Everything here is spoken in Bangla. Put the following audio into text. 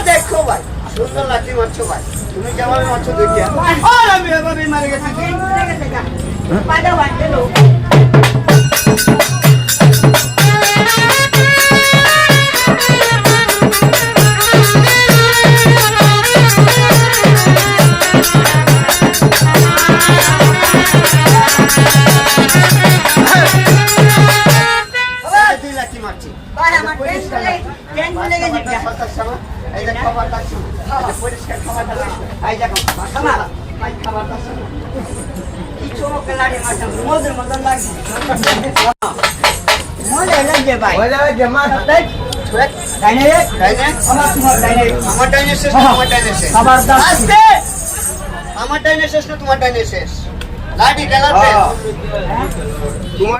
দেখো ভাই সুন্দর লাঠি মারছো ভাই তুমি কেমন মারছো দেখিয়া আমি এভাবে মারে গেছি আমার টাইনে শেষ না তোমার টাইনে শেষ লাঠি খেলার তোমার